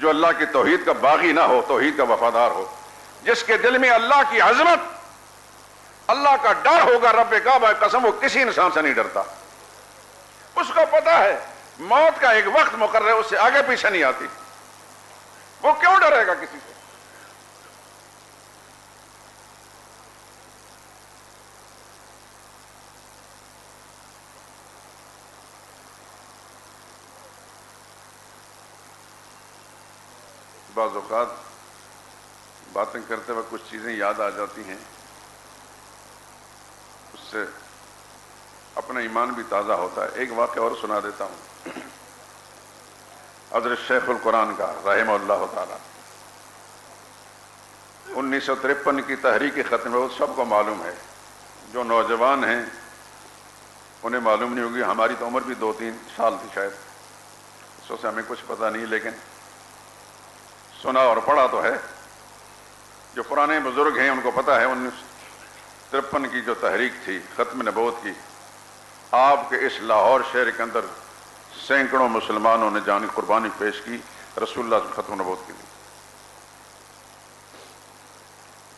جو اللہ کی توحید کا باغی نہ ہو، توحید کا وفادار ہو، جس کے دل میں اللہ کی عظمت، اللہ کا ڈر ہوگا، رب کعبہ قسم وہ کسی انسان سے نہیں ڈرتا۔ اس کو پتا ہے موت کا ایک وقت مقرر ہے، اس سے آگے پیچھے نہیں آتی، وہ کیوں ڈرے گا کسی سے؟ بعض اوقات باتیں کرتے وقت کچھ چیزیں یاد آ جاتی ہیں، اس سے اپنا ایمان بھی تازہ ہوتا ہے۔ ایک واقعہ اور سنا دیتا ہوں حضرت شیخ القرآن کا رحمہ اللہ تعالی۔ 1953 کی تحریک ختم ہے، سب کو معلوم ہے، جو نوجوان ہیں انہیں معلوم نہیں ہوگی، ہماری تو عمر بھی 2-3 سال تھی شاید، اس سے ہمیں کچھ پتہ نہیں، لیکن سنا اور پڑھا تو ہے۔ جو پرانے بزرگ ہیں ان کو پتہ ہے 1953 کی جو تحریک تھی ختم نبوت کی، آپ کے اس لاہور شہر کے اندر سینکڑوں مسلمانوں نے جانی قربانی پیش کی رسول اللہ سے ختم نبوت کے لیے۔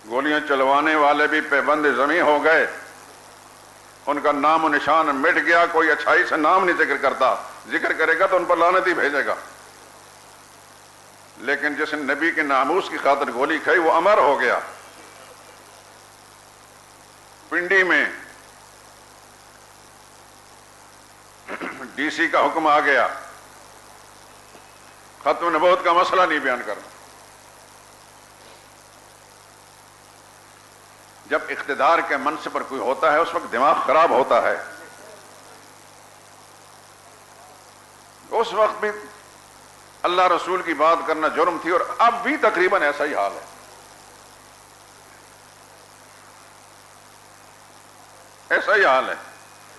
گولیاں چلوانے والے بھی پابند زمیں ہو گئے، ان کا نام و نشان مٹ گیا، کوئی اچھائی سے نام نہیں ذکر کرتا، ذکر کرے گا تو ان پر لعنت ہی بھیجے گا۔ لیکن جس نے نبی کے ناموس کی خاطر گولی کھائی وہ امر ہو گیا۔ پنڈی میں ڈی سی کا حکم آ گیا، ختم نبوت کا مسئلہ نہیں بیان کرنا۔ جب اقتدار کے منصب پر کوئی ہوتا ہے اس وقت دماغ خراب ہوتا ہے، اس وقت بھی اللہ رسول کی بات کرنا جرم تھی، اور اب بھی تقریباً ایسا ہی حال ہے۔ ایسا ہی حال ہے،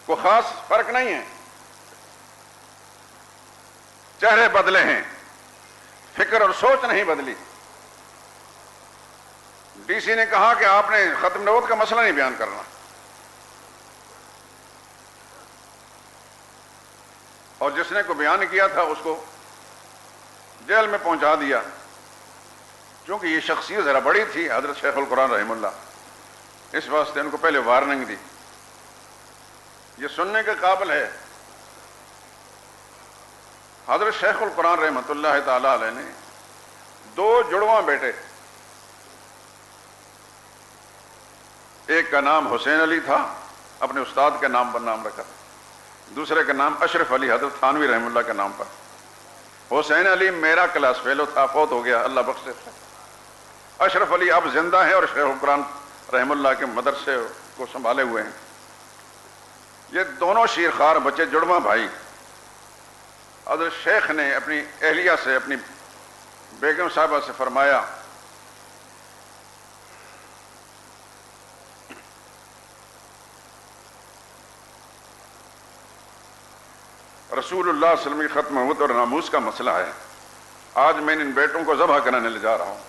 کوئی خاص فرق نہیں ہے، چہرے بدلے ہیں، فکر اور سوچ نہیں بدلی۔ ڈی سی نے کہا کہ آپ نے ختم نبوت کا مسئلہ نہیں بیان کرنا، اور جس نے کو بیان کیا تھا اس کو جیل میں پہنچا دیا، چونکہ یہ شخصیت ذرا بڑی تھی حضرت شیخ القرآن رحمہ اللہ، اس واسطے ان کو پہلے وارننگ دی۔ یہ سننے کے قابل ہے، حضرت شیخ القرآن رحمۃ اللہ تعالی علیہ نے 2 جڑواں بیٹے، ایک کا نام حسین علی تھا، اپنے استاد کے نام پر نام رکھا تھا، دوسرے کا نام اشرف علی حضرت تھانوی رحمہ اللہ کے نام پر۔ حسین علی میرا کلاس فیلو تھا، فوت ہو گیا، اللہ بخشے۔ اشرف علی اب زندہ ہیں اور شیخ القرآن رحم اللہ کے مدرسے کو سنبھالے ہوئے ہیں۔ یہ دونوں شیرخوار بچے جڑواں بھائی، حضرت شیخ نے اپنی اہلیہ سے، اپنی بیگم صاحبہ سے فرمایا رسول اللہ صلی اللہ علیہ وسلم کی ختم نبوت اور ناموس کا مسئلہ ہے، آج میں ان بیٹوں کو ذبح کرنے لے جا رہا ہوں،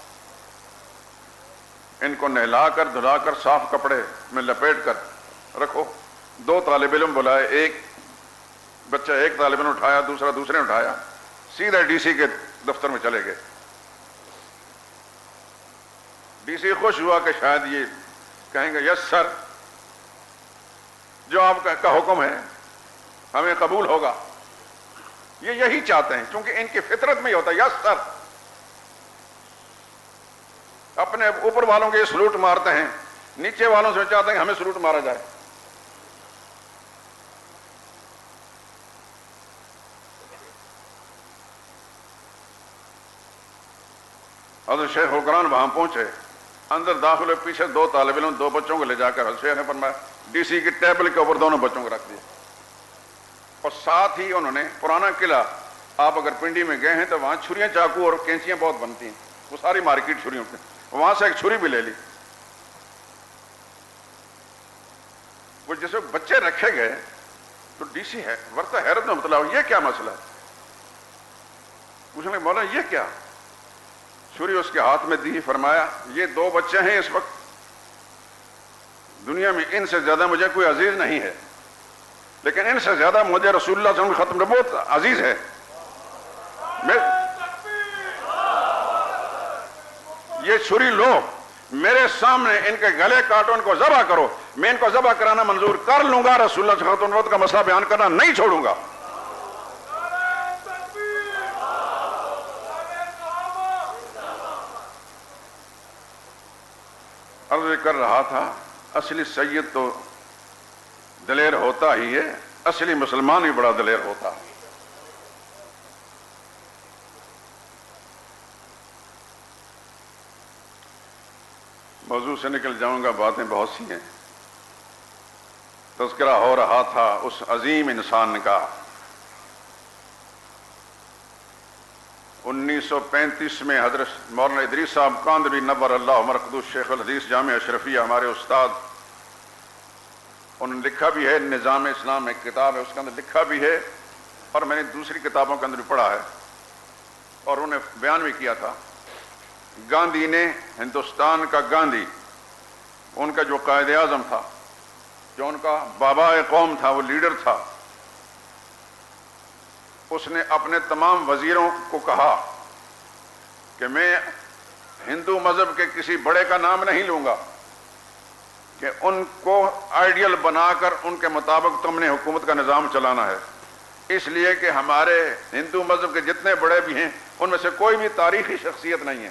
ان کو نہلا کر دھلا کر صاف کپڑے میں لپیٹ کر رکھو۔ 2 طالب علم بلائے، ایک بچہ ایک طالب علم اٹھایا، دوسرا دوسرے نے اٹھایا، سیدھا ڈی سی کے دفتر میں چلے گئے۔ ڈی سی خوش ہوا کہ شاید یہ کہیں گے یس سر، جو آپ کا حکم ہے ہمیں قبول ہوگا۔ یہ یہی چاہتے ہیں، کیونکہ ان کی فطرت میں ہی ہوتا ہے یس سر۔ اپنے اوپر والوں کے سلوٹ مارتے ہیں، نیچے والوں سے چاہتے ہیں کہ ہمیں سلوٹ مارا جائے۔ حضرت شیخ القرآن وہاں پہنچے، اندر داخل ہوئے، پیچھے 2 طالب علم 2 بچوں کو لے جا کر حضرت شیخ نے فرمایا ڈی سی کی ٹیبل کے اوپر دونوں بچوں کو رکھ دیا، اور ساتھ ہی انہوں نے پرانا قلعہ، آپ اگر پنڈی میں گئے ہیں تو وہاں چھریاں چاقو اور کینچیاں بہت بنتی ہیں، وہ ساری مارکیٹ چھریوں کی، وہاں سے ایک چھری بھی لے لی۔ وہ جیسے بچے رکھے گئے تو ڈی سی ہے ورثہ حیرت میں مبتلا ہو، یہ کیا مسئلہ ہے؟ پوچھنے بولا یہ کیا؟ چھری اس کے ہاتھ میں دی، فرمایا یہ 2 بچے ہیں، اس وقت دنیا میں ان سے زیادہ مجھے کوئی عزیز نہیں ہے، لیکن ان سے زیادہ مجھے رسول اللہ صلی اللہ علیہ وسلم کی ختم نبوت عزیز ہے۔ یہ چھری لو، میرے سامنے ان کے گلے کاٹو، ان کو ذبح کرو، میں ان کو ذبح کرانا منظور کر لوں گا، رسول اللہ صلی اللہ علیہ وسلم کا مسئلہ بیان کرنا نہیں چھوڑوں گا۔ عرض کر رہا تھا اصلی سید تو دلیر ہوتا ہی ہے، اصلی مسلمان ہی بڑا دلیر ہوتا ہے۔ موضوع سے نکل جاؤں گا، باتیں بہت سی ہیں۔ تذکرہ ہو رہا تھا اس عظیم انسان کا۔ 1935 میں حضرت مولانا ادریس صاحب کاندھری نور اللہ مرقدوس شیخ الحدیث جامع اشرفیہ ہمارے استاد، انہوں نے لکھا بھی ہے، نظام اسلام ایک کتاب ہے، اس کے اندر لکھا بھی ہے، اور میں نے دوسری کتابوں کے اندر بھی پڑھا ہے، اور انہوں نے بیان بھی کیا تھا۔ گاندھی نے، ہندوستان کا گاندھی، ان کا جو قائد اعظم تھا، جو ان کا بابا قوم تھا، وہ لیڈر تھا، اس نے اپنے تمام وزیروں کو کہا کہ میں ہندو مذہب کے کسی بڑے کا نام نہیں لوں گا، کہ ان کو آئیڈیل بنا کر ان کے مطابق تم نے حکومت کا نظام چلانا ہے، اس لیے کہ ہمارے ہندو مذہب کے جتنے بڑے بھی ہیں ان میں سے کوئی بھی تاریخی شخصیت نہیں ہے۔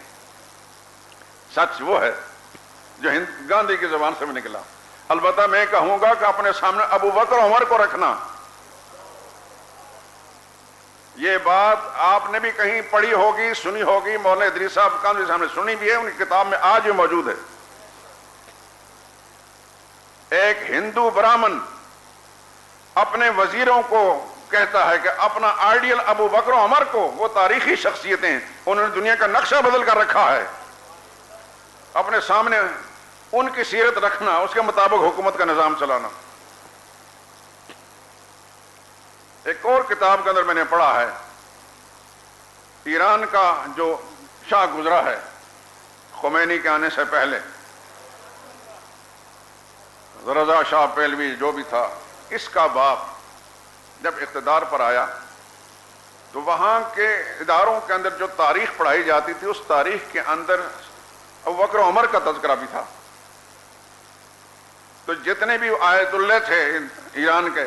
سچ وہ ہے جو گاندھی کی زبان سے بھی نکلا۔ البتہ میں کہوں گا کہ اپنے سامنے ابو بکر عمر کو رکھنا، یہ بات آپ نے بھی کہیں پڑھی ہوگی، سنی ہوگی، مولانا ادریس صاحب کاندھری صاحب نے سنی بھی ہے، ان کی کتاب میں آج بھی موجود ہے۔ ایک ہندو برامن اپنے وزیروں کو کہتا ہے کہ اپنا آئیڈیل ابو بکر عمر کو، وہ تاریخی شخصیتیں، انہوں نے دنیا کا نقشہ بدل کر رکھا ہے، اپنے سامنے ان کی سیرت رکھنا، اس کے مطابق حکومت کا نظام چلانا۔ ایک اور کتاب کے اندر میں نے پڑھا ہے، ایران کا جو شاہ گزرا ہے خمینی کے آنے سے پہلے، رضا شاہ پہلوی جو بھی تھا، اس کا باپ جب اقتدار پر آیا تو وہاں کے اداروں کے اندر جو تاریخ پڑھائی جاتی تھی، اس تاریخ کے اندر ابو بکر عمر کا تذکرہ بھی تھا۔ تو جتنے بھی آیت اللہ تھے ایران کے،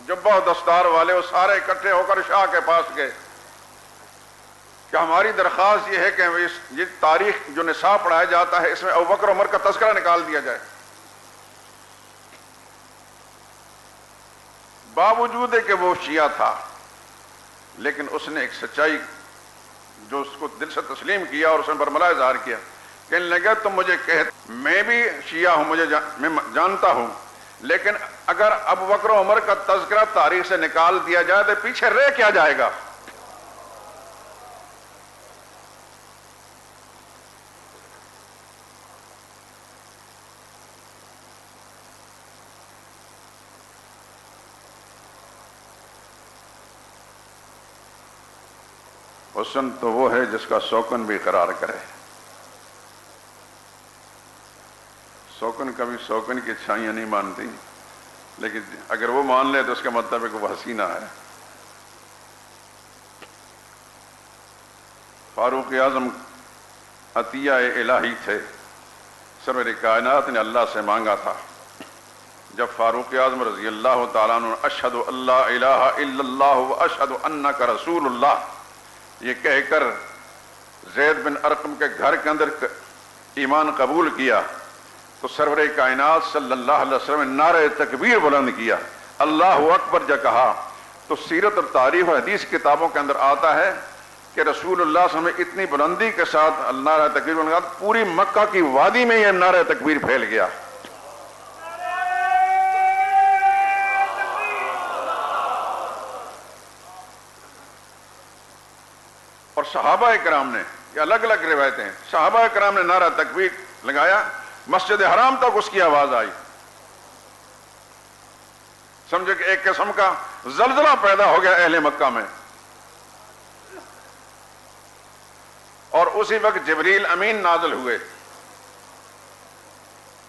جبہ و دستار والے، وہ سارے اکٹھے ہو کر شاہ کے پاس گئے کہ ہماری درخواست یہ ہے کہ یہ تاریخ جو نصاب پڑھایا جاتا ہے، اس میں ابو بکر عمر کا تذکرہ نکال دیا جائے۔ باوجود ہے کہ وہ شیعہ تھا، لیکن اس نے ایک سچائی جو اس کو دل سے تسلیم کیا اور اس نے برملا اظہار کیا، کہنے لگا تم مجھے میں بھی شیعہ ہوں، میں جانتا ہوں، لیکن اگر ابو بکر عمر کا تذکرہ تاریخ سے نکال دیا جائے تو پیچھے رہ کیا جائے گا؟ حسن تو وہ ہے جس کا سوکن بھی اقرار کرے۔ سوکن کبھی سوکن کی اچھائیاں نہیں مانتی، لیکن اگر وہ مان لے تو اس کا مطلب ہے کہ وہ حسینہ ہے۔ فاروق اعظم عطیہ الہی تھے، سرور کائنات نے اللہ سے مانگا تھا۔ جب فاروق اعظم رضی اللہ تعالیٰ عنہ اشہد اللہ الہ الا اللہ و اشہد انک رسول اللہ یہ کہہ کر زید بن ارقم کے گھر کے اندر ایمان قبول کیا، تو سرور کائنات صلی اللہ علیہ وسلم نے نعرہ تکبیر بلند کیا، اللہ اکبر جب کہا، تو سیرت اور تاریخ اور حدیث کتابوں کے اندر آتا ہے کہ رسول اللہ صلی اللہ علیہ وسلم اتنی بلندی کے ساتھ نعرہ تکبیر بلند کیا، پوری مکہ کی وادی میں یہ نعرہ تکبیر پھیل گیا۔ اور صحابہ کرام نے، یہ الگ الگ روایتیں ہیں، صحابہ کرام نے نعرہ تکبیر لگایا، مسجد حرام تک اس کی آواز آئی، سمجھے کہ ایک قسم کا زلزلہ پیدا ہو گیا اہل مکہ میں۔ اور اسی وقت جبریل امین نازل ہوئے۔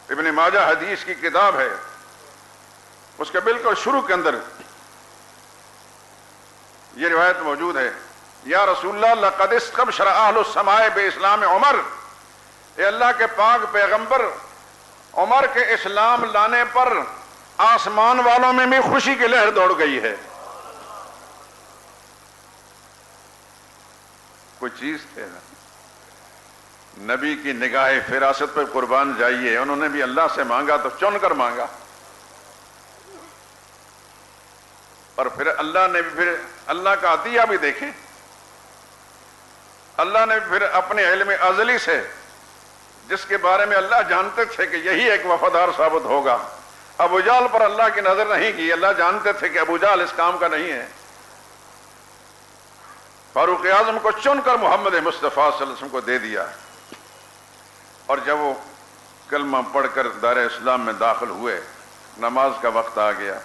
ابن ماجہ حدیث کی کتاب ہے، اس کے بالکل شروع کے اندر یہ روایت موجود ہے، یا رسول اللہ لقد استبشر اہل السماء باسلام عمر اے اللہ کے پاک پیغمبر، عمر کے اسلام لانے پر آسمان والوں میں بھی خوشی کی لہر دوڑ گئی ہے۔ کوئی چیز تھے نا، نبی کی نگاہ فراست پہ قربان جائیے، انہوں نے بھی اللہ سے مانگا تو چن کر مانگا، اور پھر اللہ نے بھی پھر اللہ کا عطیہ بھی دیکھیں، اللہ نے پھر اپنے علم ازلی سے جس کے بارے میں اللہ جانتے تھے کہ یہی ایک وفادار ثابت ہوگا، ابو جہل پر اللہ کی نظر نہیں کی، اللہ جانتے تھے کہ ابو جہل اس کام کا نہیں ہے، فاروق اعظم کو چن کر محمد مصطفیٰ صلی اللہ علیہ وسلم کو دے دیا، اور جب وہ کلمہ پڑھ کر دار اسلام میں داخل ہوئے، نماز کا وقت آ گیا،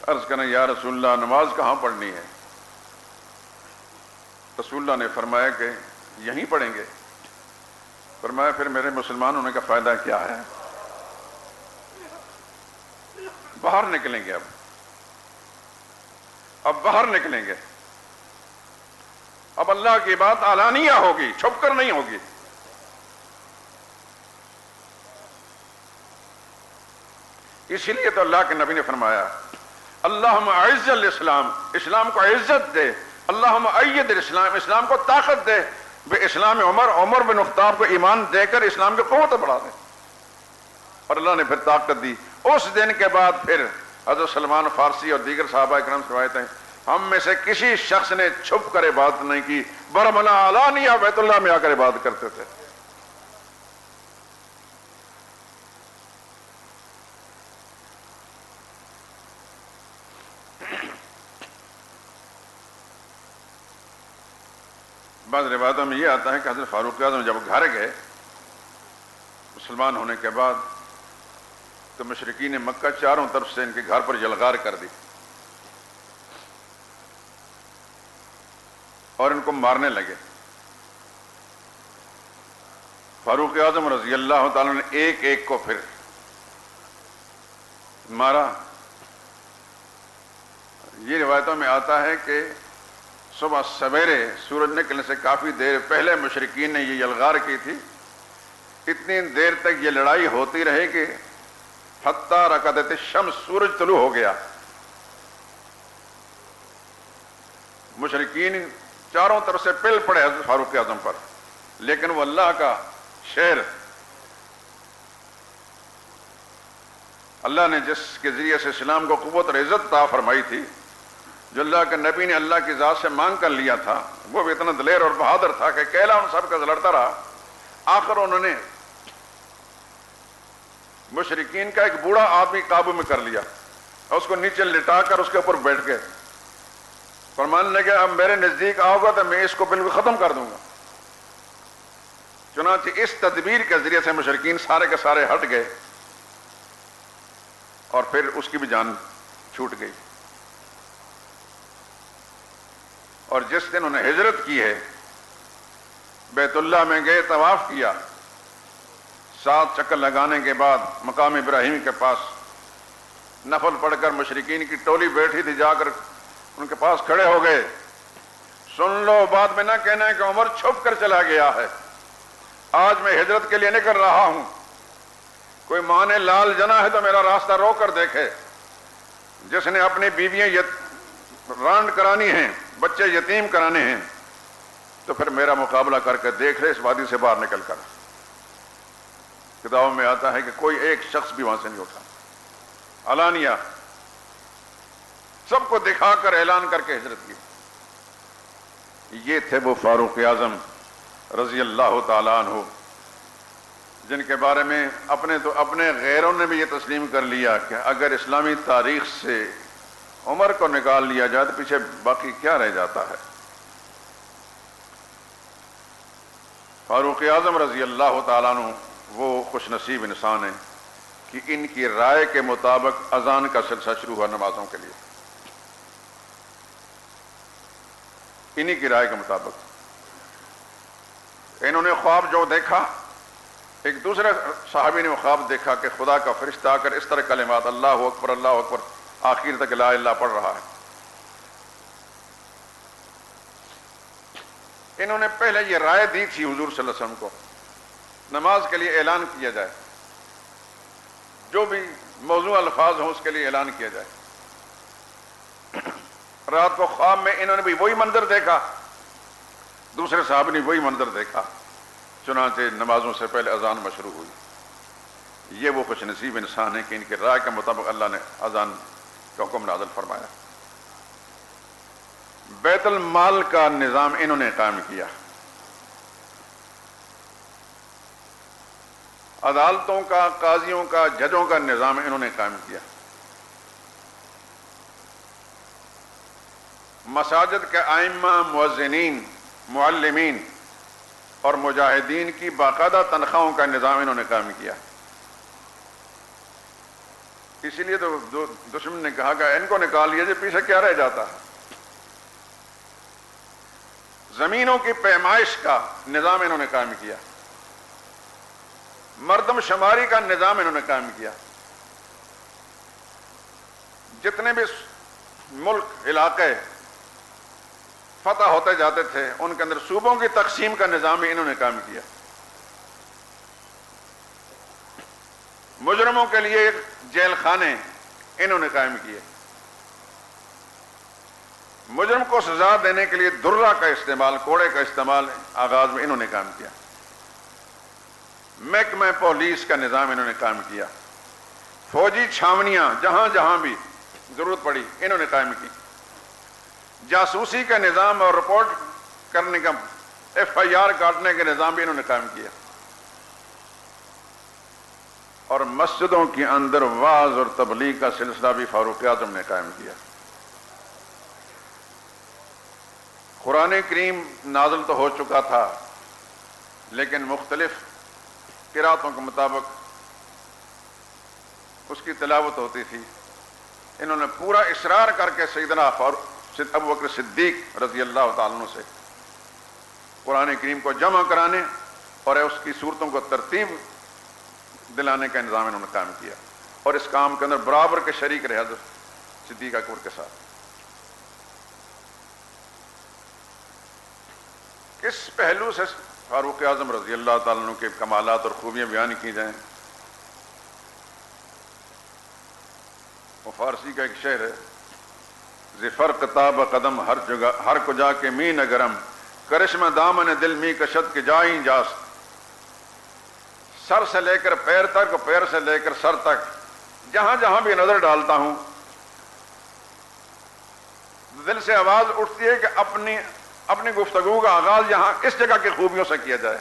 عرض کریں یا رسول اللہ نماز کہاں پڑھنی ہے؟ رسول اللہ نے فرمایا کہ یہیں پڑھیں گے۔ فرمایا پھر میرے مسلمان ہونے کا فائدہ کیا ہے؟ باہر نکلیں گے، اب باہر نکلیں گے، اب اللہ کی بات علانیہ ہوگی، چھپ کر نہیں ہوگی۔ اسی لیے تو اللہ کے نبی نے فرمایا اللہم اعز الاسلام، اسلام کو عزت دے، اللہم اید الاسلام، اسلام کو طاقت دے، بے اسلام عمر بن خطاب کو ایمان دے کر اسلام کی قوت بڑھا دے، اور اللہ نے پھر طاقت دی۔ اس دن کے بعد پھر حضرت سلمان فارسی اور دیگر صحابہ کرام سے روایت ہیں، ہم میں سے کسی شخص نے چھپ کر عبادت نہیں کی، برملا علانیہ بیت اللہ میں آ کر عبادت کرتے تھے۔ بعض روایتوں میں یہ آتا ہے کہ حضرت فاروق اعظم جب گھر گئے مسلمان ہونے کے بعد تو مشرکین مکہ چاروں طرف سے ان کے گھر پر یلغار کر دی اور ان کو مارنے لگے۔ فاروق اعظم رضی اللہ تعالیٰ نے ایک ایک کو پھر مارا۔ یہ روایتوں میں آتا ہے کہ صبح سویرے سورج نکلنے سے کافی دیر پہلے مشرکین نے یہ یلغار کی تھی، اتنی دیر تک یہ لڑائی ہوتی رہی کہ حتیٰ رکعت الشمس، سورج طلوع ہو گیا۔ مشرکین چاروں طرف سے پل پڑے حضرت فاروق اعظم پر، لیکن وہ اللہ کا شعر، اللہ نے جس کے ذریعے سے اسلام کو قوت اور عزت عطا فرمائی تھی، جو اللہ کے نبی نے اللہ کی ذات سے مانگ کر لیا تھا، وہ بھی اتنا دلیر اور بہادر تھا کہ کیلا ان سب کا لڑتا رہا۔ آخر انہوں نے مشرکین کا ایک بوڑھا آدمی قابو میں کر لیا اور اس کو نیچے لٹا کر اس کے اوپر بیٹھ گئے، فرمانے لگے اب میرے نزدیک آؤ گا تو میں اس کو بالکل ختم کر دوں گا۔ چنانچہ اس تدبیر کے ذریعے سے مشرکین سارے کے سارے ہٹ گئے اور پھر اس کی بھی جان چھوٹ گئی۔ اور جس دن انہیں ہجرت کی ہے، بیت اللہ میں گئے، طواف کیا، 7 چکر لگانے کے بعد مقام ابراہیم کے پاس نفل پڑھ کر مشرکین کی ٹولی بیٹھی تھی، جا کر ان کے پاس کھڑے ہو گئے، سن لو بعد میں نہ کہنا ہے کہ عمر چھپ کر چلا گیا ہے، آج میں ہجرت کے لیے نکل رہا ہوں، کوئی ماں نے لال جنا ہے تو میرا راستہ رو کر دیکھے، جس نے اپنی بیویاں رانڈ کرانی ہیں، بچے یتیم کرانے ہیں، تو پھر میرا مقابلہ کر کے دیکھ لے اس وادی سے باہر نکل کر۔ کتابوں میں آتا ہے کہ کوئی ایک شخص بھی وہاں سے نہیں اٹھا، علانیہ سب کو دکھا کر اعلان کر کے ہجرت کی۔ یہ تھے وہ فاروق اعظم رضی اللہ تعالیٰ عنہ، جن کے بارے میں اپنے غیروں نے بھی یہ تسلیم کر لیا کہ اگر اسلامی تاریخ سے عمر کو نکال لیا جائے تو پیچھے باقی کیا رہ جاتا ہے۔ فاروق اعظم رضی اللہ تعالیٰ عنہ وہ خوش نصیب انسان ہیں کہ ان کی رائے کے مطابق اذان کا سلسلہ شروع ہوا نمازوں کے لیے، انہی کی رائے کے مطابق۔ انہوں نے خواب جو دیکھا، ایک دوسرے صحابی نے وہ خواب دیکھا کہ خدا کا فرشتہ آ کر اس طرح کلمات اللہ اکبر آخر تک لا الہ پڑھ رہا ہے، انہوں نے پہلے یہ رائے دی تھی حضور صلی اللہ علیہ وسلم کو، نماز کے لیے اعلان کیا جائے، جو بھی موضوع الفاظ ہوں اس کے لیے اعلان کیا جائے۔ رات کو خواب میں انہوں نے بھی وہی منظر دیکھا، دوسرے صاحب نے وہی منظر دیکھا، چنانچہ نمازوں سے پہلے اذان مشروع ہوئی۔ یہ وہ خوش نصیب انسان ہے کہ ان کے رائے کے مطابق اللہ نے اذان کا حکم نازل فرمایا۔ بیت المال کا نظام انہوں نے قائم کیا، عدالتوں کا، قاضیوں کا، ججوں کا نظام انہوں نے قائم کیا، مساجد کے ائمہ، مؤذنین، معلمین اور مجاہدین کی باقاعدہ تنخواہوں کا نظام انہوں نے قائم کیا۔ اسی لیے تو دشمن نے کہا کہ ان کو نکال لیجیے، پیچھے کیا رہ جاتا ہے۔ زمینوں کی پیمائش کا نظام انہوں نے قائم کیا، مردم شماری کا نظام انہوں نے قائم کیا، جتنے بھی ملک، علاقے فتح ہوتے جاتے تھے ان کے اندر صوبوں کی تقسیم کا نظام بھی انہوں نے قائم کیا۔ مجرموں کے لیے جیل خانے انہوں نے قائم کیے، مجرم کو سزا دینے کے لیے درہ کا استعمال، کوڑے کا استعمال آغاز میں انہوں نے قائم کیا۔ محکمہ پولیس کا نظام انہوں نے قائم کیا، فوجی چھاونیاں جہاں جہاں بھی ضرورت پڑی انہوں نے قائم کی، جاسوسی کا نظام اور رپورٹ کرنے کا، FIR کاٹنے کے نظام بھی انہوں نے قائم کیا، اور مسجدوں کے اندر وعظ اور تبلیغ کا سلسلہ بھی فاروق اعظم نے قائم کیا۔ قرآن کریم نازل تو ہو چکا تھا، لیکن مختلف قراتوں کے مطابق اس کی تلاوت ہوتی تھی۔ انہوں نے پورا اصرار کر کے سیدنا ابو بکر صدیق رضی اللہ تعالیٰ عنہ سے قرآن کریم کو جمع کرانے اور اس کی صورتوں کو ترتیب دلانے کا نظام انہوں نے قائم کیا، اور اس کام کے اندر برابر کے شریک رہے حضرت صدیق اکبر کے ساتھ۔ کس پہلو سے فاروق اعظم رضی اللہ تعالیٰ عنہ کے کمالات اور خوبیاں بیان کی جائیں؟ وہ فارسی کا ایک شعر ہے، ظفر قطاب قدم ہر جگہ ہر کجا کے می نگرم، کرشم دامن دل می کشد کے جائیں جاست۔ سر سے لے کر پیر تک، پیر سے لے کر سر تک، جہاں جہاں بھی نظر ڈالتا ہوں دل سے آواز اٹھتی ہے کہ اپنی گفتگو کا آغاز یہاں اس جگہ کی خوبیوں سے کیا جائے،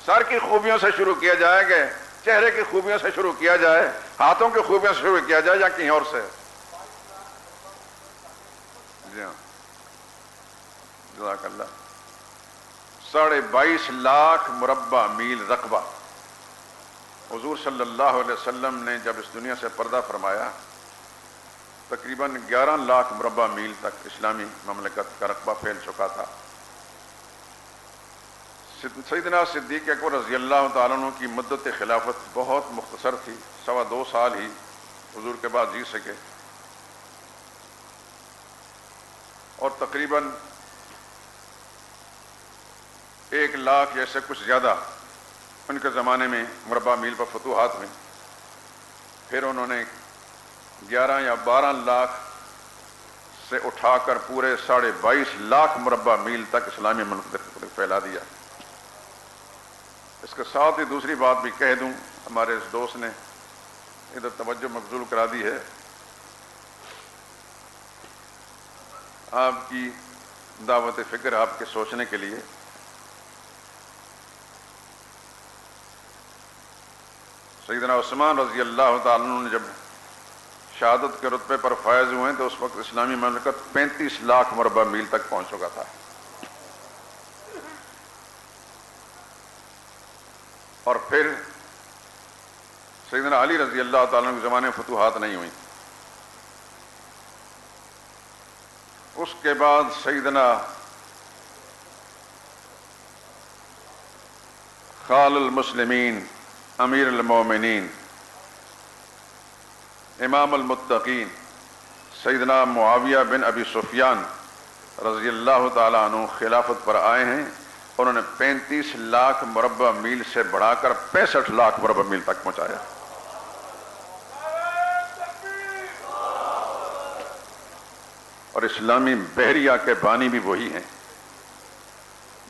سر کی خوبیوں سے شروع کیا جائے، کہ چہرے کی خوبیوں سے شروع کیا جائے، ہاتھوں کی خوبیوں سے شروع کیا جائے، یا کہیں اور سے۔ جی ہاں، جزاک اللہ۔ 22.5 لاکھ مربع میل رقبہ حضور صلی اللہ علیہ وسلم نے جب اس دنیا سے پردہ فرمایا، تقریباً 11 لاکھ مربع میل تک اسلامی مملکت کا رقبہ پھیل چکا تھا۔ سیدنا صدیق اکبر رضی اللہ تعالیٰ عنہ کی مدت خلافت بہت مختصر تھی، 2.25 سال ہی حضور کے بعد جی سکے، اور تقریباً 1 لاکھ یا سے کچھ زیادہ ان کے زمانے میں مربع میل پر فتوحات ہوئیں۔ پھر انہوں نے 11 یا 12 لاکھ سے اٹھا کر پورے 22.5 لاکھ مربع میل تک اسلامی مملکت کو پھیلا دیا۔ اس کے ساتھ ہی دوسری بات بھی کہہ دوں، ہمارے اس دوست نے ادھر توجہ مبذول کرا دی ہے، آپ کی دعوت فکر، آپ کے سوچنے کے لیے۔ سیدنا عثمان رضی اللہ تعالیٰ عنہ نے جب شہادت کے رتبے پر فائز ہوئے تو اس وقت اسلامی مملکت 35 لاکھ مربع میل تک پہنچ چکا تھا، اور پھر سیدنا علی رضی اللہ تعالیٰ عنہ کے زمانے میں فتوحات نہیں ہوئیں۔ اس کے بعد سیدنا خال المسلمین، امیر المومنین، امام المتقین، سیدنا معاویہ بن ابی سفیان رضی اللہ تعالیٰ عنہ خلافت پر آئے ہیں، انہوں نے 35 لاکھ مربع میل سے بڑھا کر 65 لاکھ مربع میل تک پہنچایا۔ اور اسلامی بحریہ کے بانی بھی وہی ہیں۔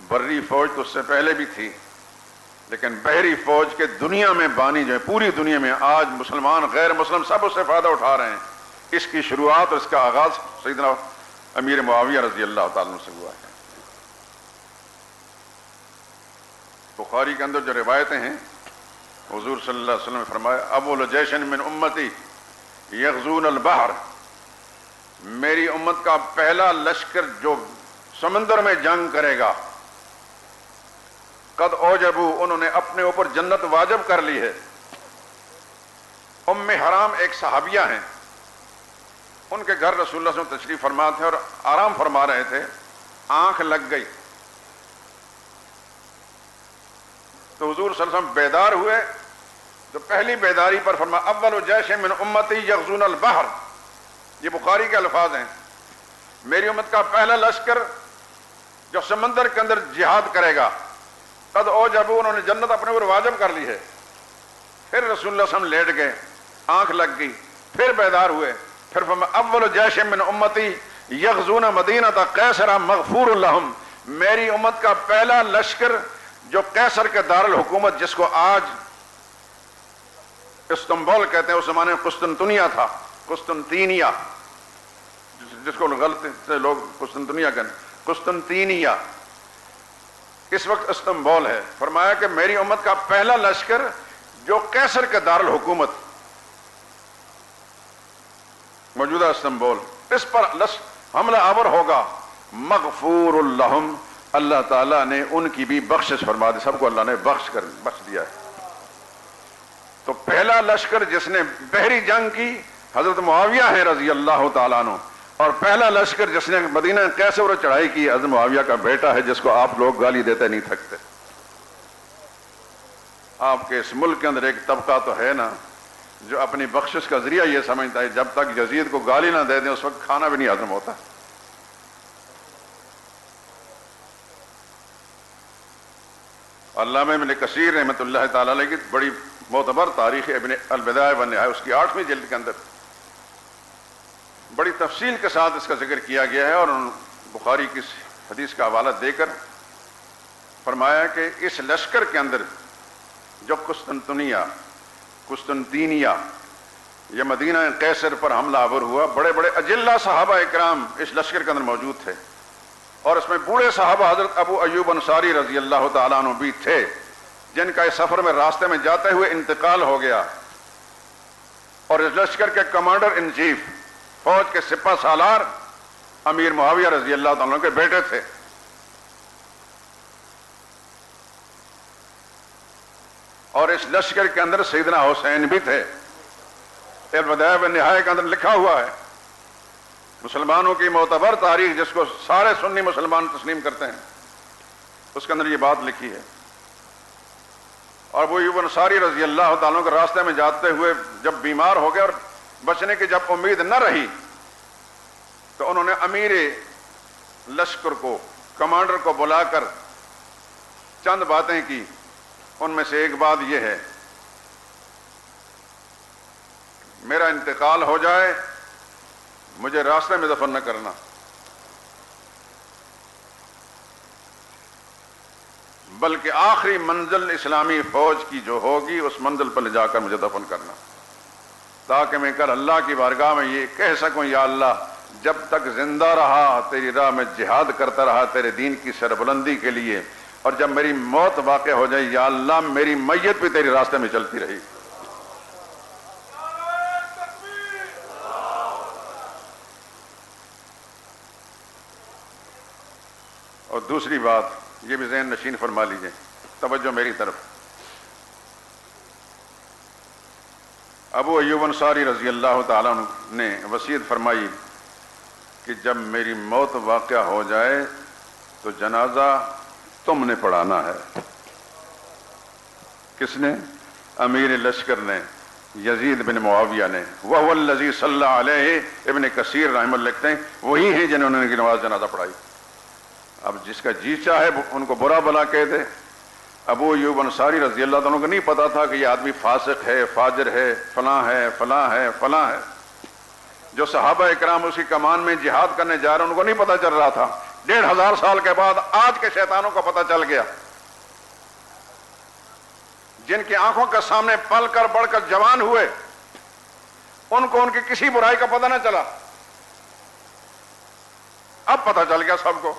بری فوج تو اس سے پہلے بھی تھی، لیکن بحری فوج کے دنیا میں بانی جو ہے، پوری دنیا میں آج مسلمان غیر مسلم سب اس سے فائدہ اٹھا رہے ہیں۔ اس کی شروعات اور اس کا آغاز سیدنا امیر معاویہ رضی اللہ تعالیٰ عنہ سے ہوا ہے۔ بخاری کے اندر جو روایتیں ہیں، حضور صلی اللہ علیہ وسلم نے فرمایا اول جیش من امتی یغزون البحر، میری امت کا پہلا لشکر جو سمندر میں جنگ کرے گا، قد اوجبو، انہوں نے اپنے اوپر جنت واجب کر لی ہے۔ ام حرام ایک صحابیہ ہیں، ان کے گھر رسول اللہ صلی اللہ علیہ وسلم تشریف فرما تھے اور آرام فرما رہے تھے، آنکھ لگ گئی تو حضور صلی اللہ علیہ وسلم بیدار ہوئے، تو پہلی بیداری پر فرمایا اول جیش من امتی یغزون البحر، یہ بخاری کے الفاظ ہیں، میری امت کا پہلا لشکر جو سمندر کے اندر جہاد کرے گا، قد اوجبو، انہوں نے جنت اپنے اوپر واجب کر لی ہے۔ پھر رسول اللہ صلی اللہ علیہ وسلم لیٹ گئے، آنکھ لگ گئی، پھر بیدار ہوئے، پھر فرمایا اول جیش من امتی یغزون مدینہ قیصر مغفور لہم، میری امت کا پہلا لشکر جو قیصر کے دارالحکومت، جس کو آج استنبول کہتے ہیں، اس زمانے میں قسطنطنیہ تھا، قسطنطینیہ، جس کو غلط سے لوگ قسطنطنیہ کہتے ہیں، قسطنطینیہ اس وقت استنبول ہے۔ فرمایا کہ میری امت کا پہلا لشکر جو قیصر کے دارالحکومت موجودہ استنبول، اس پر حملہ آور ہوگا، مغفور لہم، اللہ تعالیٰ نے ان کی بھی بخشش فرما دی، سب کو اللہ نے بخش دیا ہے۔ تو پہلا لشکر جس نے بحری جنگ کی حضرت معاویہ ہیں رضی اللہ تعالیٰ عنہ، اور پہلا لشکر جس نے مدینہ قیصر پر چڑھائی کی حضرت معاویہ کا بیٹا ہے، جس کو آپ لوگ گالی دیتے نہیں تھکتے۔ آپ کے اس ملک کے اندر ایک طبقہ تو ہے نا جو اپنی بخشش کا ذریعہ یہ سمجھتا ہے جب تک یزید کو گالی نہ دے دیں اس وقت کھانا بھی نہیں ہضم ہوتا۔ علامہ ابن کثیر رحمۃ اللہ تعالی علیہ کی بڑی معتبر تاریخ ابن البدایہ والنہایہ، اس کی 8ویں جلد کے اندر بڑی تفصیل کے ساتھ اس کا ذکر کیا گیا ہے، اور بخاری کی حدیث کا حوالہ دے کر فرمایا کہ اس لشکر کے اندر جو قسطنطینیہ یا مدینہ قیصر پر حملہ آور ہوا، بڑے بڑے اجلہ صحابہ اکرام اس لشکر کے اندر موجود تھے، اور اس میں بوڑھے صحابہ حضرت ابو ایوب انصاری رضی اللہ تعالیٰ عنہ بھی تھے، جن کا اس سفر میں راستے میں جاتے ہوئے انتقال ہو گیا، اور اس لشکر کے کمانڈر ان چیف، فوج کے سپہ سالار امیر معاویہ رضی اللہ تعالیٰ عنہ کے بیٹے تھے۔ اور اس لشکر کے اندر سیدنا حسین بھی تھے۔ البدایہ والنہایہ کے اندر لکھا ہوا ہے، مسلمانوں کی معتبر تاریخ جس کو سارے سنی مسلمان تسلیم کرتے ہیں، اس کے اندر یہ بات لکھی ہے۔ اور ابو ایوب انصاری رضی اللہ تعالیٰ کے راستے میں جاتے ہوئے جب بیمار ہو گئے اور بچنے کی جب امید نہ رہی، تو انہوں نے امیر لشکر کو، کمانڈر کو بلا کر چند باتیں کی، ان میں سے ایک بات یہ ہے میرا انتقال ہو جائے مجھے راستے میں دفن نہ کرنا، بلکہ آخری منزل اسلامی فوج کی جو ہوگی اس منزل پر لے جا کر مجھے دفن کرنا، تاکہ میں کل اللہ کی بارگاہ میں یہ کہہ سکوں یا اللہ جب تک زندہ رہا تیری راہ میں جہاد کرتا رہا تیرے دین کی سربلندی کے لیے، اور جب میری موت واقع ہو جائے یا اللہ میری میت بھی تیرے راستے میں چلتی رہی۔ اور دوسری بات یہ بھی ذہن نشین فرما لیجئے، توجہ میری طرف، ابو ایوب انصاری رضی اللہ تعالیٰ عنہ نے وصیت فرمائی کہ جب میری موت واقع ہو جائے تو جنازہ تم نے پڑھانا ہے۔ کس نے؟ امیر لشکر نے، یزید بن معاویہ نے، وَهُوَ الَّذِي صَلَّى عَلَيْهِ، ابن کثیر رحمہ اللہ لکھتے ہیں وہی ہیں جنہوں نے نماز جنازہ پڑھائی۔ اب جس کا جی چاہے ان کو برا بلا کہہ دے۔ ابو ایوب انصاری رضی اللہ عنہ کو نہیں پتا تھا کہ یہ آدمی فاسق ہے، فاجر ہے، فلاں ہے، فلاں ہے، فلاں ہے۔ جو صحابہ اکرام اس کی کمان میں جہاد کرنے جا رہے ہیں ان کو نہیں پتا چل رہا تھا، 1500 سال کے بعد آج کے شیطانوں کو پتا چل گیا، جن کی آنکھوں کے سامنے پل کر بڑھ کر جوان ہوئے، ان کو ان کی کسی برائی کا پتہ نہ چلا، اب پتہ چل گیا سب کو۔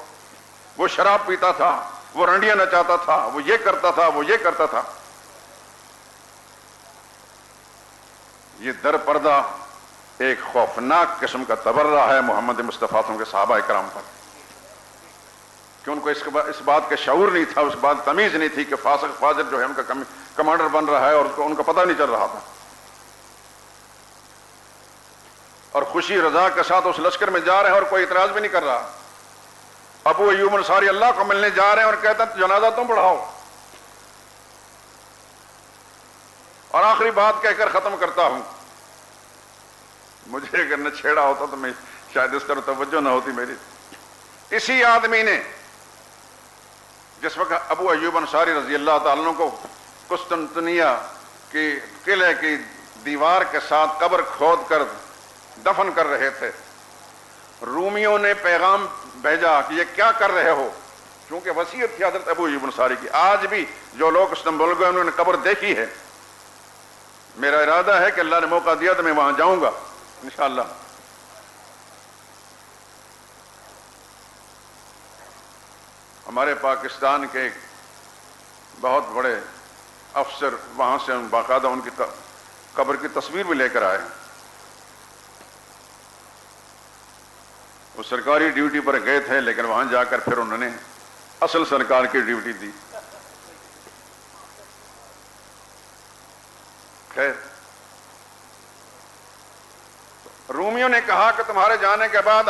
وہ شراب پیتا تھا، وہ رنڈیاں نچاتا تھا، وہ یہ کرتا تھا، وہ یہ کرتا تھا۔ یہ در پردہ ایک خوفناک قسم کا تبرہ ہے محمد مصطفیٰ کے صحابہ اکرام پر، کہ ان کو اس بات کا شعور نہیں تھا، اس بات تمیز نہیں تھی کہ فاسق فاجر جو ہے ان کا کمانڈر بن رہا ہے، اور ان کو پتہ نہیں چل رہا تھا، اور خوشی رضا کے ساتھ اس لشکر میں جا رہے ہیں اور کوئی اعتراض بھی نہیں کر رہا۔ ابو ایوب انصاری اللہ کو ملنے جا رہے ہیں اور کہتا ہے جنازہ تم پڑھاؤ، اور آخری بات کہہ کر ختم کرتا ہوں، مجھے اگر نہ چھیڑا ہوتا تو میں شاید اس طرح توجہ نہ ہوتی میری۔ اسی آدمی نے جس وقت ابو ایوب انصاری رضی اللہ تعالیٰ عنہ کو قسطنطنیہ کی قلعے کی دیوار کے ساتھ قبر کھود کر دفن کر رہے تھے، رومیوں نے پیغام بھیجا کہ یہ کیا کر رہے ہو، چونکہ وصیت تھی حضرت ابو ایوب انصاری کی۔ آج بھی جو لوگ استنبول گئے انہوں نے قبر دیکھی ہے، میرا ارادہ ہے کہ اللہ نے موقع دیا تو میں وہاں جاؤں گا انشاءاللہ۔ ہمارے پاکستان کے ایک بہت بڑے افسر وہاں سے باقاعدہ ان کی قبر کی تصویر بھی لے کر آئے، وہ سرکاری ڈیوٹی پر گئے تھے لیکن وہاں جا کر پھر انہوں نے اصل سرکار کی ڈیوٹی دی۔ خیر، رومیوں نے کہا کہ تمہارے جانے کے بعد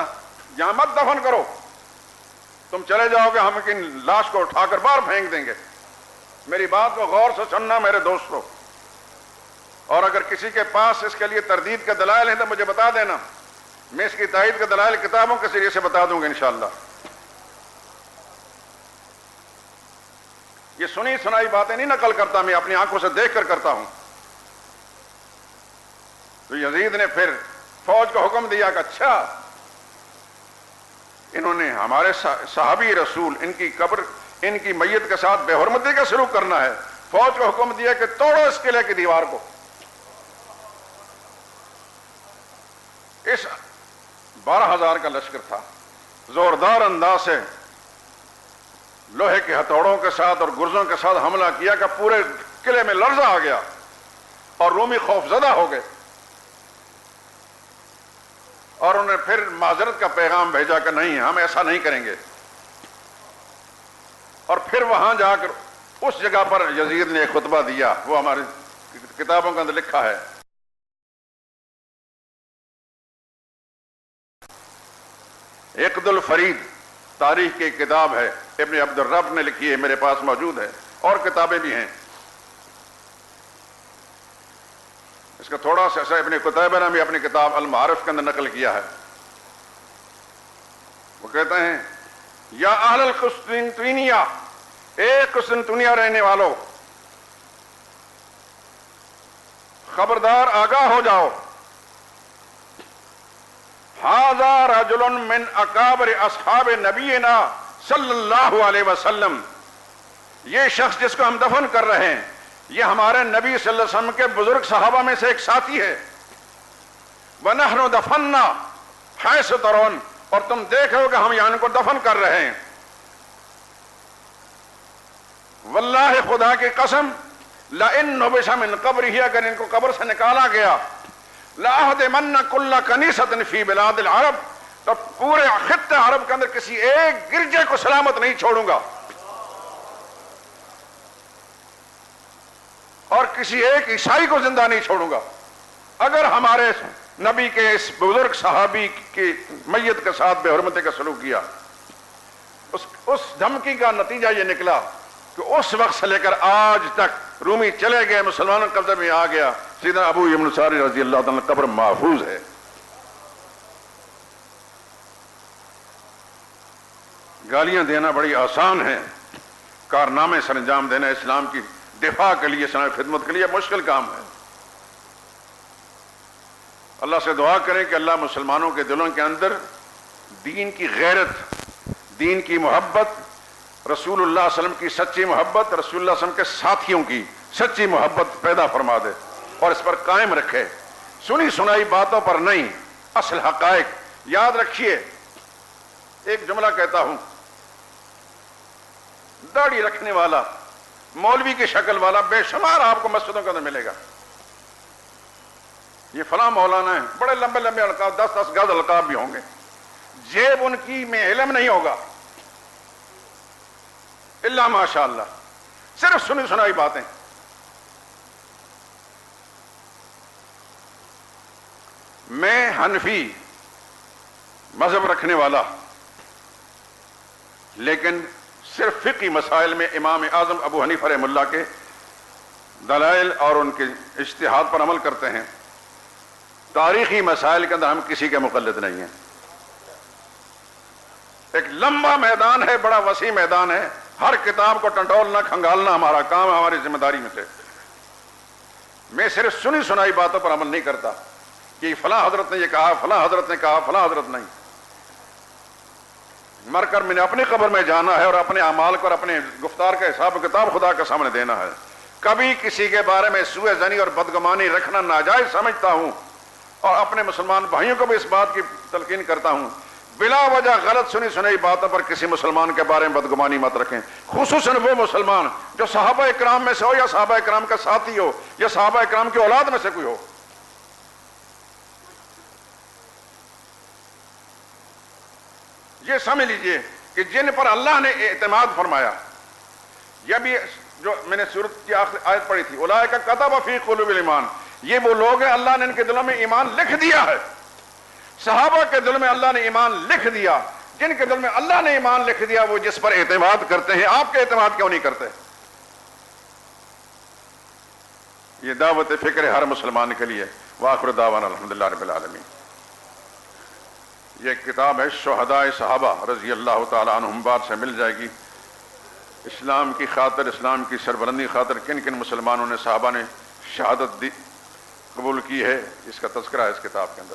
یہاں مت دفن کرو، تم چلے جاؤ گے ہم کی لاش کو اٹھا کر باہر پھینک دیں گے۔ میری بات کو غور سے سننا میرے دوستو، اور اگر کسی کے پاس اس کے لیے تردید کے دلائل ہیں تو مجھے بتا دینا، میں اس کی تائید کے دلائل کتابوں کے ذریعے سے بتا دوں گا انشاءاللہ۔ یہ سنی سنائی باتیں نہیں نقل کرتا، میں اپنی آنکھوں سے دیکھ کر کرتا ہوں۔ تو یزید نے پھر فوج کو حکم دیا کہ اچھا انہوں نے ہمارے صحابی رسول ان کی قبر ان کی میت کے ساتھ بے حرمتی کا سلوک کرنا ہے، فوج کو حکم دیا کہ توڑو اس قلعے کی دیوار کو۔ اس 12,000 کا لشکر تھا، زوردار انداز سے لوہے کے ہتھوڑوں کے ساتھ اور گرزوں کے ساتھ حملہ کیا کہ پورے قلعے میں لرزہ آ گیا اور رومی خوف زدہ ہو گئے، اور انہوں نے پھر معذرت کا پیغام بھیجا کہ نہیں ہم ایسا نہیں کریں گے، اور پھر وہاں جا کر اس جگہ پر یزید نے ایک خطبہ دیا، وہ ہماری کتابوں کے اندر لکھا ہے۔ عقد الفرید تاریخ کی کتاب ہے، ابن عبد الرب نے لکھی ہے، میرے پاس موجود ہے، اور کتابیں بھی ہیں۔ اس کا تھوڑا سا ابن قتیبہ نے بھی اپنی کتاب المعارف کے اندر نقل کیا ہے۔ وہ کہتے ہیں یا اہل القسطنطنیہ، اے قسطنطنیہ رہنے والو، خبردار آگاہ ہو جاؤ، ھذا رجل من اکابر اصحاب نبینا صلی اللہ علیہ وسلم، یہ شخص جس کو ہم دفن کر رہے ہیں یہ ہمارے نبی صلی اللہ علیہ وسلم کے بزرگ صحابہ میں سے ایک ساتھی ہے۔ وَنَحْنُ دَفَنَّا حَيْثُ تَرَوْنَ، اور تم دیکھ رہے ہو کہ ہم یہاں ان کو دفن کر رہے ہیں۔ واللہ خدا کی قسم، لَإِن نُبِشَ مِن قَبْرِهِ، اگر ان کو قبر سے نکالا گیا، لَأَهْدِمَنَّ كُلَّ كَنِيسَةٍ فِي بِلَادِ الْعَرَبِ، تو پورے خطے عرب کے اندر کسی ایک گرجے کو سلامت نہیں چھوڑوں گا، اور کسی ایک عیسائی کو زندہ نہیں چھوڑوں گا اگر ہمارے نبی کے اس بزرگ صحابی کی میت کے ساتھ بے حرمتی کا سلوک کیا۔ اس دھمکی کا نتیجہ یہ نکلا کہ اس وقت سے لے کر آج تک رومی چلے گئے، مسلمانوں کے قبضے میں آ گیا، سیدنا ابو ایوب انصاری رضی اللہ تعالیٰ قبر محفوظ ہے. گالیاں دینا بڑی آسان ہے، کارنامے سر انجام دینا اسلام کی دفاع کے لیے، اسلام کی خدمت کے لیے مشکل کام ہے. اللہ سے دعا کریں کہ اللہ مسلمانوں کے دلوں کے اندر دین کی غیرت، دین کی محبت، رسول اللہ صلی اللہ علیہ وسلم کی سچی محبت، رسول اللہ صلی اللہ علیہ وسلم کے ساتھیوں کی سچی محبت پیدا فرما دے اور اس پر قائم رکھے. سنی سنائی باتوں پر نہیں، اصل حقائق. یاد رکھیے، ایک جملہ کہتا ہوں، داڑھی رکھنے والا، مولوی کی شکل والا بے شمار آپ کو مسجدوں کے اندر ملے گا. یہ فلاں مولانا ہے، بڑے لمبے لمبے القاب، 10 گز القاب بھی ہوں گے، جیب ان کی میں علم نہیں ہوگا الا ماشاء اللہ، صرف سنی سنائی باتیں. میں حنفی مذہب رکھنے والا، لیکن صرف فقہی مسائل میں امام اعظم ابو حنیفہ رحمہ اللہ کے دلائل اور ان کے اجتہاد پر عمل کرتے ہیں. تاریخی مسائل کے اندر ہم کسی کے مقلد نہیں ہیں. ایک لمبا میدان ہے، بڑا وسیع میدان ہے، ہر کتاب کو ٹنٹولنا کھنگالنا ہمارا کام ہے، ہماری ذمہ داری میں سے. میں صرف سنی سنائی باتوں پر عمل نہیں کرتا کہ فلاں حضرت نے یہ کہا، فلاں حضرت نے کہا، فلاں حضرت نہیں. مر کر میں نے اپنی قبر میں جانا ہے اور اپنے اعمال کو اور اپنے گفتار کا حساب و کتاب خدا کے سامنے دینا ہے. کبھی کسی کے بارے میں سوء ظنی اور بدگمانی رکھنا ناجائز سمجھتا ہوں اور اپنے مسلمان بھائیوں کو بھی اس بات کی تلقین کرتا ہوں، بلا وجہ غلط سنی سنائی باتوں پر کسی مسلمان کے بارے میں بدگمانی مت رکھیں، خصوصاً وہ مسلمان جو صحابہ اکرام میں سے ہو یا صحابہ اکرام کا ساتھی ہو یا صحابہ اکرام کی اولاد میں سے کوئی ہو. یہ سمجھ لیجئے کہ جن پر اللہ نے اعتماد فرمایا، یہ بھی جو میں نے سورت کی آخری آیت پڑھی تھی، اولئک کتب فی قلوب الایمان، یہ وہ لوگ ہیں اللہ نے ان کے دلوں میں ایمان لکھ دیا ہے. صحابہ کے دل میں اللہ نے ایمان لکھ دیا. جن کے دل میں اللہ نے ایمان لکھ دیا وہ جس پر اعتماد کرتے ہیں، آپ کے اعتماد کیوں نہیں کرتے؟ یہ دعوت فکر ہے ہر مسلمان کے لیے. وآخر دعوانا الحمدللہ رب العالمین. یہ کتاب ہے شہداء صحابہ رضی اللہ تعالی عنہم، بعد سے مل جائے گی. اسلام کی خاطر، اسلام کی سربلندی خاطر کن کن مسلمانوں نے، صحابہ نے شہادت دی، قبول کی ہے، اس کا تذکرہ ہے اس کتاب کے اندر.